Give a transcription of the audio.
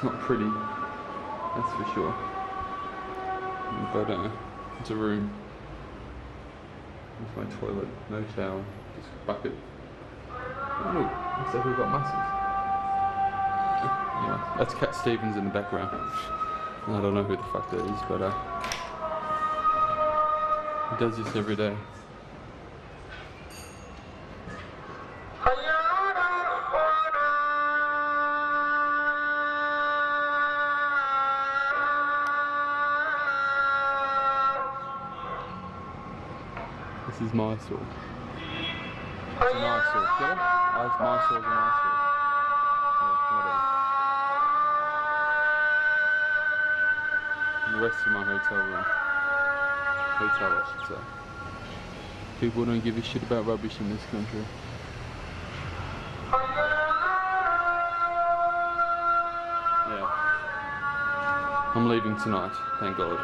not pretty, that's for sure. But it's a room. It's my toilet, no shower, just a bucket. Oh look, looks like we've got muscles. Yeah, that's Cat Stevens in the background. I don't know who the fuck that is, but he does this every day. This is Mysore. It's an eyesore, get it? Mysore's an eyesore. Yeah, whatever. And the rest of my hotel room. Hotel, I should say. People don't give a shit about rubbish in this country. Yeah. I'm leaving tonight, thank God.